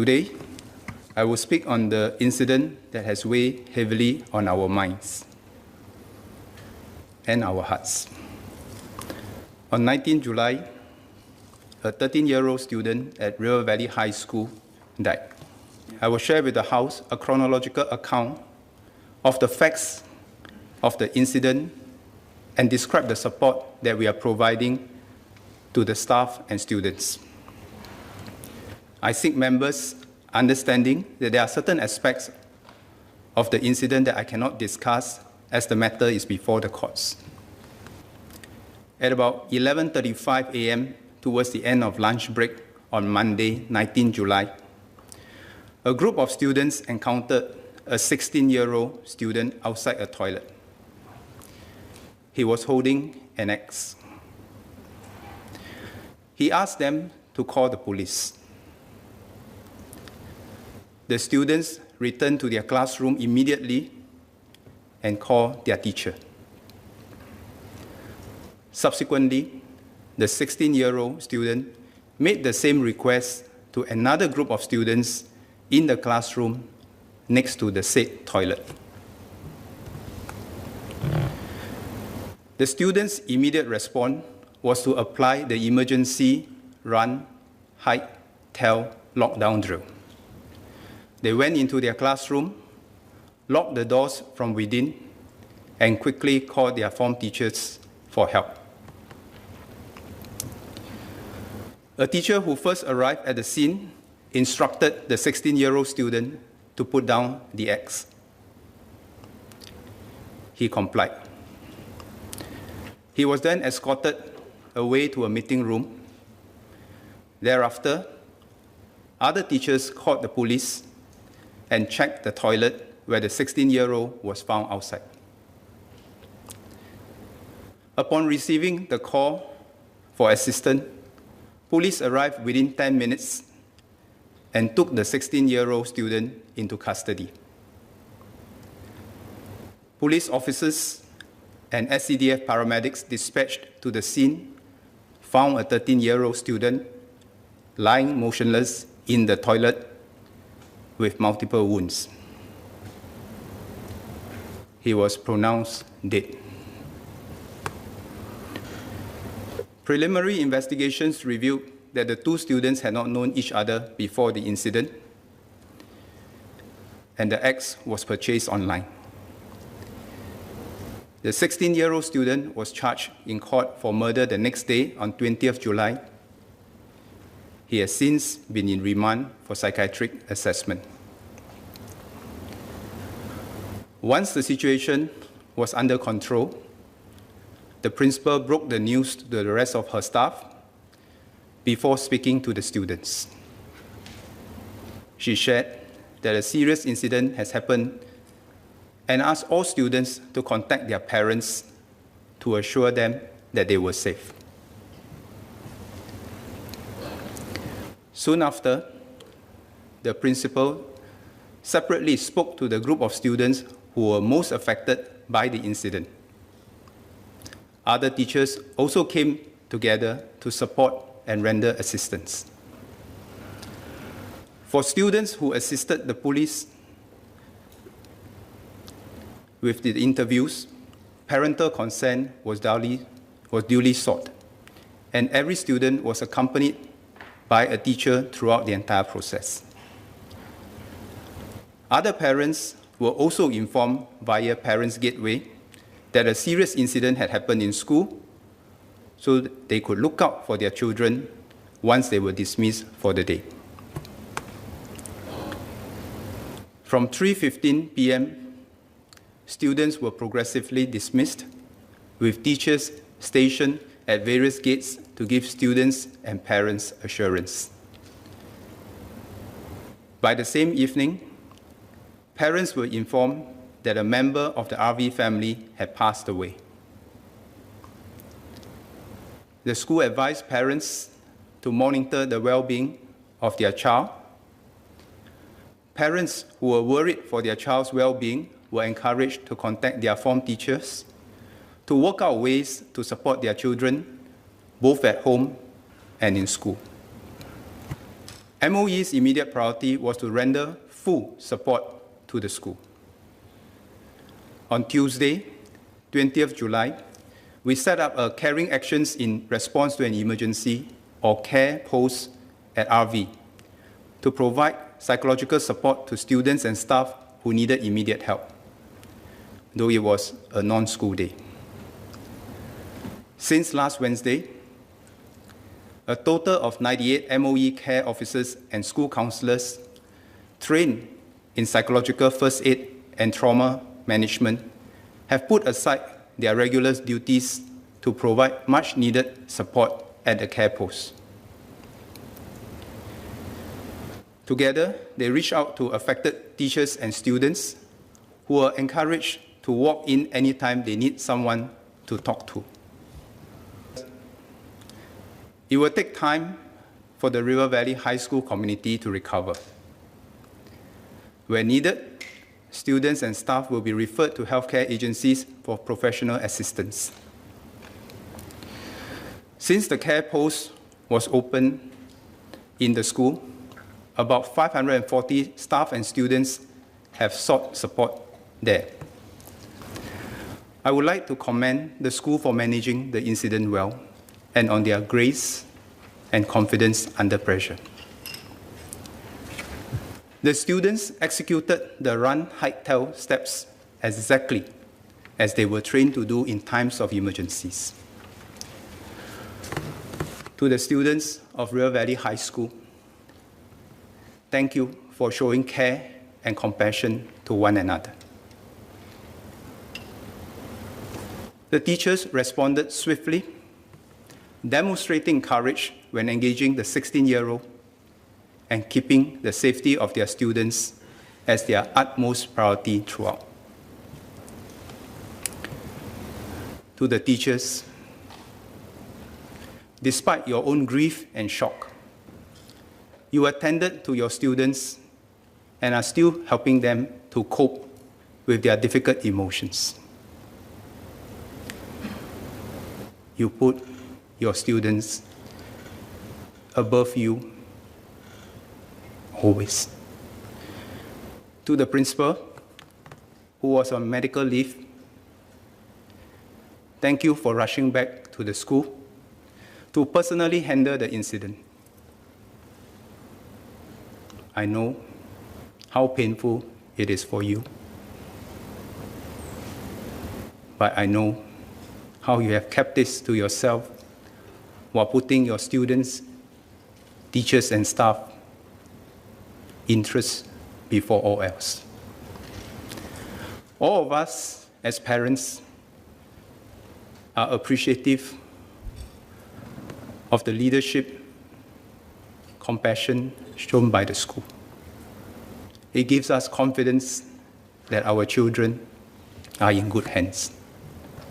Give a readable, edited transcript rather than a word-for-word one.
Today, I will speak on the incident that has weighed heavily on our minds and our hearts. On 19 July, a 13-year-old student at River Valley High School died. I will share with the House a chronological account of the facts of the incident and describe the support that we are providing to the staff and students. I seek members' understanding that there are certain aspects of the incident that I cannot discuss as the matter is before the courts. At about 11:35 a.m., towards the end of lunch break on Monday, 19 July, a group of students encountered a 16-year-old student outside a toilet. He was holding an axe. He asked them to call the police. The students returned to their classroom immediately and called their teacher. Subsequently, the 16-year-old student made the same request to another group of students in the classroom next to the said toilet. The students' immediate response was to apply the emergency run, hide, tell, lockdown drill. They went into their classroom, locked the doors from within, and quickly called their form teachers for help. A teacher who first arrived at the scene instructed the 16-year-old student to put down the axe. He complied. He was then escorted away to a meeting room. Thereafter, other teachers called the police and checked the toilet where the 16-year-old was found outside. Upon receiving the call for assistance, police arrived within 10 minutes and took the 16-year-old student into custody. Police officers and SCDF paramedics dispatched to the scene found a 13-year-old student lying motionless in the toilet with multiple wounds. He was pronounced dead. Preliminary investigations revealed that the two students had not known each other before the incident, and the axe was purchased online. The 16-year-old student was charged in court for murder the next day on 20th July. He has since been in remand for psychiatric assessment. Once the situation was under control, the principal broke the news to the rest of her staff before speaking to the students. She shared that a serious incident has happened and asked all students to contact their parents to assure them that they were safe. Soon after, the principal separately spoke to the group of students who were most affected by the incident. Other teachers also came together to support and render assistance. For students who assisted the police with the interviews, parental consent was duly sought, and every student was accompanied by a teacher throughout the entire process. Other parents were also informed via Parents Gateway that a serious incident had happened in school, so they could look out for their children once they were dismissed for the day. From 3:15 p.m., students were progressively dismissed, with teachers stationed at various gates to give students and parents assurance. By the same evening, parents were informed that a member of the RV family had passed away. The school advised parents to monitor the well-being of their child. Parents who were worried for their child's well-being were encouraged to contact their form teachers to work out ways to support their children, both at home and in school. MOE's immediate priority was to render full support to the school. On Tuesday, 20th July, we set up a Caring Actions in Response to an Emergency, or CARE post at RV to provide psychological support to students and staff who needed immediate help, though it was a non-school day. Since last Wednesday, a total of 98 MOE care officers and school counselors trained in psychological first aid and trauma management have put aside their regular duties to provide much-needed support at the care post. Together, they reach out to affected teachers and students who are encouraged to walk in anytime they need someone to talk to. It will take time for the River Valley High School community to recover. Where needed, students and staff will be referred to healthcare agencies for professional assistance. Since the care post was opened in the school, about 540 staff and students have sought support there. I would like to commend the school for managing the incident well and on their grace and confidence under pressure. The students executed the run, hike, tell steps exactly as they were trained to do in times of emergencies. To the students of River Valley High School, thank you for showing care and compassion to one another. The teachers responded swiftly, demonstrating courage when engaging the 16-year-old and keeping the safety of their students as their utmost priority throughout. To the teachers, despite your own grief and shock, you attended to your students and are still helping them to cope with their difficult emotions. You put your students above you always. To the principal, who was on medical leave, thank you for rushing back to the school to personally handle the incident. I know how painful it is for you, but I know how you have kept this to yourself while putting your students, teachers, and staff interests before all else. All of us as parents are appreciative of the leadership, compassion shown by the school. It gives us confidence that our children are in good hands.